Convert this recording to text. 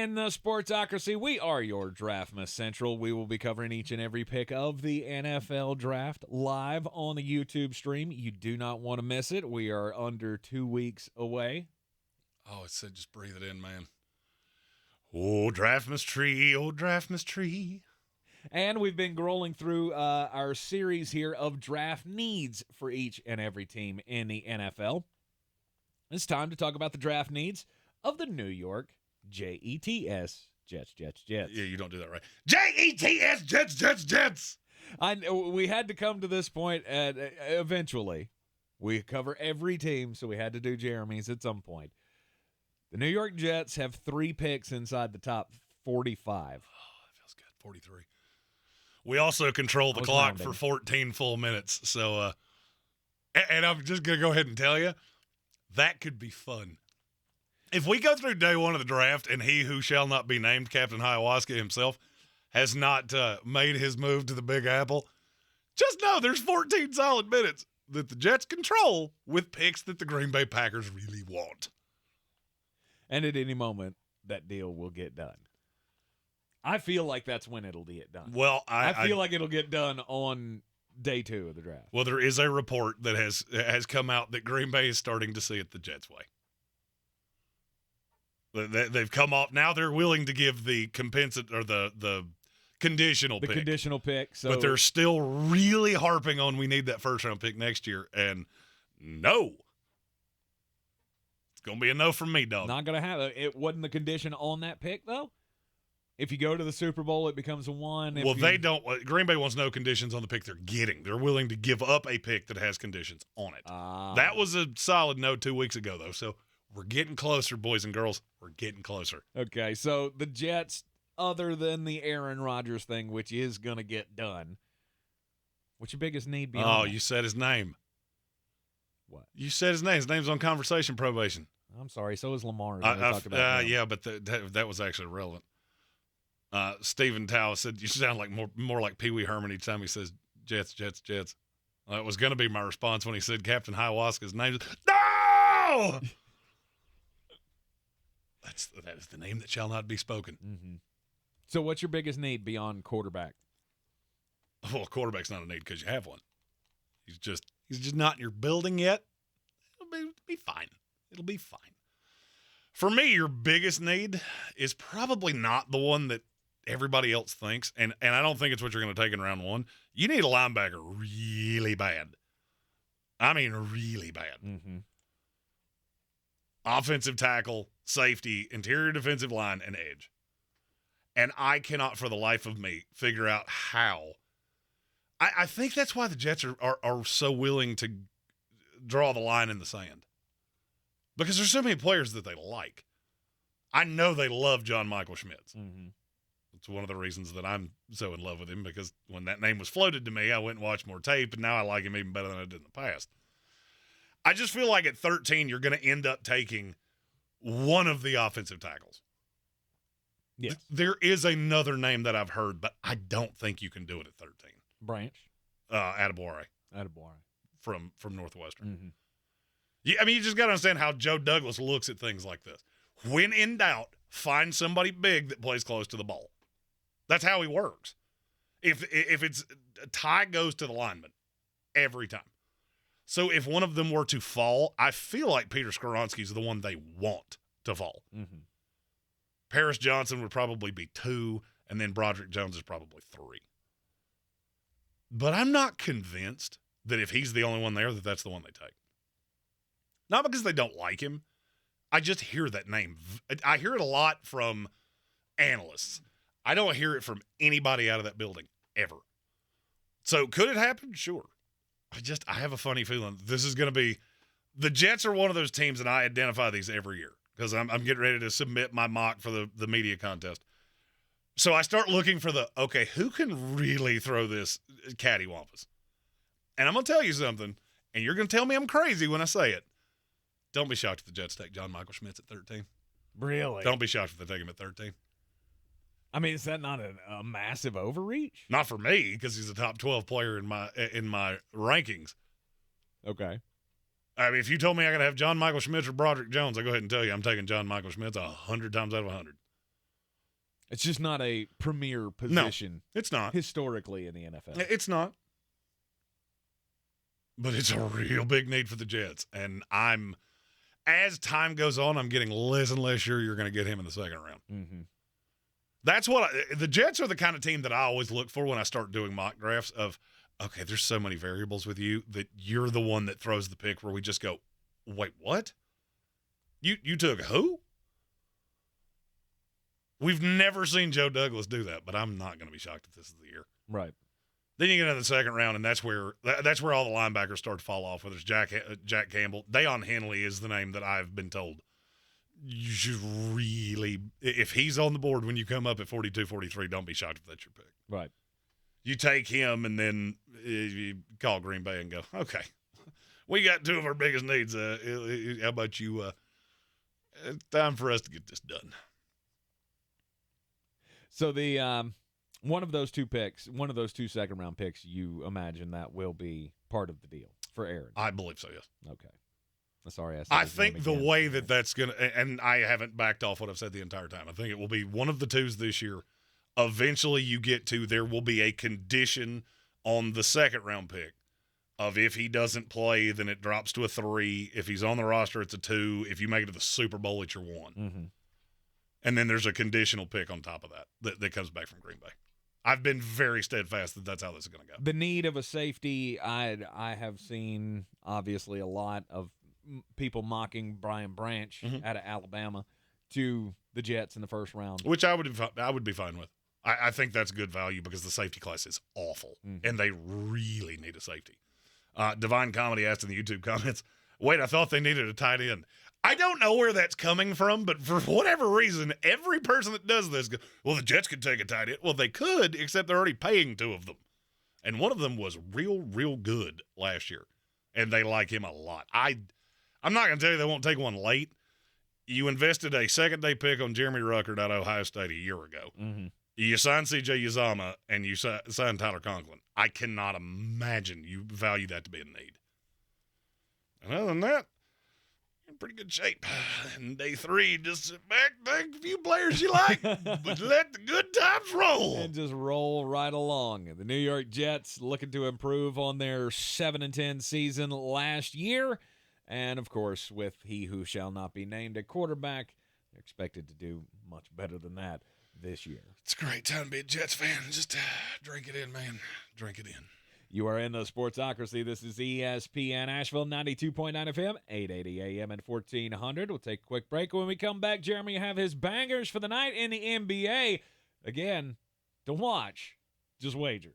in the Sportsocracy, we are your Draftmas Central. We will be covering each and every pick of the NFL Draft live on the YouTube stream. You do not want to miss it. We are under 2 weeks away. Oh, it said just breathe it in, man. Oh, Draftmas tree, oh, Draftmas tree. And we've been rolling through our series here of draft needs for each and every team in the NFL. It's time to talk about the draft needs of the New York Jets. Jets. Yeah, you don't do that right. Jets, Jets. We had to come to this point eventually. We cover every team, so we had to do Jeremy's at some point. The New York Jets have 3 picks inside the top 45. Oh, that feels good. 43. We also control the clock for 14 full minutes. So, and I'm just going to go ahead and tell you, that could be fun. If we go through day one of the draft and he who shall not be named, Captain Ayahuasca himself, has not made his move to the Big Apple, just know there's 14 solid minutes that the Jets control with picks that the Green Bay Packers really want. And at any moment, that deal will get done. I feel like that's when it'll get done. Well, I feel like it'll get done on day 2 of the draft. Well, there is a report that has come out that Green Bay is starting to see it the Jets' way. They've come off. Now they're willing to give the the conditional pick. The conditional pick. So, but they're still really harping on we need that first-round pick next year. And no. It's going to be a no from me, dog. Not going to have it. It wasn't the condition on that pick, though? If you go to the Super Bowl, it becomes a 1. They don't. Green Bay wants no conditions on the pick they're getting. They're willing to give up a pick that has conditions on it. That was a solid no 2 weeks ago, though. So we're getting closer, boys and girls. We're getting closer. Okay, so the Jets, other than the Aaron Rodgers thing, which is going to get done, what's your biggest need beyond that? You said his name. What? You said his name. His name's on conversation probation. I'm sorry. So is Lamar. Yeah, but that was actually relevant. Stephen Tao said you sound like more like Pee Wee Herman each time he says Jets. It was going to be my response when he said Captain Ayahuasca's name. No! That is the name that shall not be spoken. Mm-hmm. So what's your biggest need beyond quarterback? Well, quarterback's not a need because you have one. He's just not in your building yet. It'll be fine. It'll be fine. For me, your biggest need is probably not the one that everybody else thinks, and I don't think it's what you're going to take in round 1. You need a linebacker really bad. I mean, really bad. Mm-hmm. Offensive tackle, safety, interior defensive line, and edge. And I cannot for the life of me figure out how. I think that's why the Jets are so willing to draw the line in the sand. Because there's so many players that they like. I know they love John Michael Schmitz. Mm-hmm. It's one of the reasons that I'm so in love with him, because when that name was floated to me, I went and watched more tape, and now I like him even better than I did in the past. I just feel like at 13, you're going to end up taking one of the offensive tackles. Yes. There is another name that I've heard, but I don't think you can do it at 13. Branch? Adebawore. From Northwestern. Mm-hmm. Yeah, I mean, you just got to understand how Joe Douglas looks at things like this. When in doubt, find somebody big that plays close to the ball. That's how he works. If it's a tie, goes to the lineman every time. So if one of them were to fall, I feel like Peter Skoronski's the one they want to fall. Mm-hmm. Paris Johnson would probably be 2, and then Broderick Jones is probably 3. But I'm not convinced that if he's the only one there, that's the one they take. Not because they don't like him. I just hear that name. I hear it a lot from analysts. I don't hear it from anybody out of that building ever. So could it happen? Sure. I have a funny feeling this is going to be – the Jets are one of those teams, and I identify these every year because I'm getting ready to submit my mock for the media contest. So I start looking for who can really throw this cattywampus? And I'm going to tell you something, and you're going to tell me I'm crazy when I say it. Don't be shocked if the Jets take John Michael Schmitz at 13. Really? Don't be shocked if they take him at 13. I mean, is that not a massive overreach? Not for me, because he's a top 12 player in my rankings. Okay. I mean, if you told me I could have John Michael Schmitz or Broderick Jones, I'll go ahead and tell you I'm taking John Michael Schmitz 100 times out of 100. It's just not a premier position. It's not. Historically in the NFL. It's not. But it's a real big need for the Jets. And as time goes on, I'm getting less and less sure you're going to get him in the second round. Mm-hmm. That's what the Jets are the kind of team that I always look for when I start doing mock drafts of, okay, there's so many variables with you that you're the one that throws the pick where we just go, wait, what? You took who? We've never seen Joe Douglas do that, but I'm not going to be shocked if this is the year. Right. Then you get into the second round, and that's where all the linebackers start to fall off, whether it's Jack Campbell. Deion Henley is the name that I've been told. You should really – if he's on the board when you come up at 42, 43, don't be shocked if that's your pick. Right. You take him, and then you call Green Bay and go, okay, we got two of our biggest needs. How about you it's time for us to get this done. So the one of those two second-round picks, you imagine that will be part of the deal for Aaron? I believe so, yes. Okay. Sorry, I think the way that's going to – and I haven't backed off what I've said the entire time. I think it will be one of the twos this year. Eventually you get to there will be a condition on the second-round pick of if he doesn't play, then it drops to a 3. If he's on the roster, it's a 2. If you make it to the Super Bowl, it's your 1. Mm-hmm. And then there's a conditional pick on top of that comes back from Green Bay. I've been very steadfast that that's how this is going to go. The need of a safety, I have seen obviously a lot of people mocking Brian Branch out of Alabama to the Jets in the first round, which I would be fine with. I think that's good value because the safety class is awful, and they really need a safety. Divine Comedy asked in the YouTube comments, wait, I thought they needed a tight end. I don't know where that's coming from, but for whatever reason, every person that does this goes, well, the Jets could take a tight end. Well, they could, except they're already paying 2 of them. And one of them was real, real good last year, and they like him a lot. I'm not going to tell you they won't take one late. You invested a second-day pick on Jeremy Ruckert out of Ohio State a year ago. Mm-hmm. You signed C.J. Uzomah, and you signed Tyler Conklin. I cannot imagine you value that to be a need. And other than that, you're in pretty good shape. And day 3, just sit back, take a few players you like, but let the good times roll. And just roll right along. The New York Jets looking to improve on their 7-10 season last year. And, of course, with he who shall not be named at quarterback, they're expected to do much better than that this year. It's a great time to be a Jets fan. Just drink it in, man. Drink it in. You are in the Sportsocracy. This is ESPN Asheville, 92.9 FM, 880 AM and 1400. We'll take a quick break. When we come back, Jeremy will have his bangers for the night in the NBA. Again, to watch, just wager.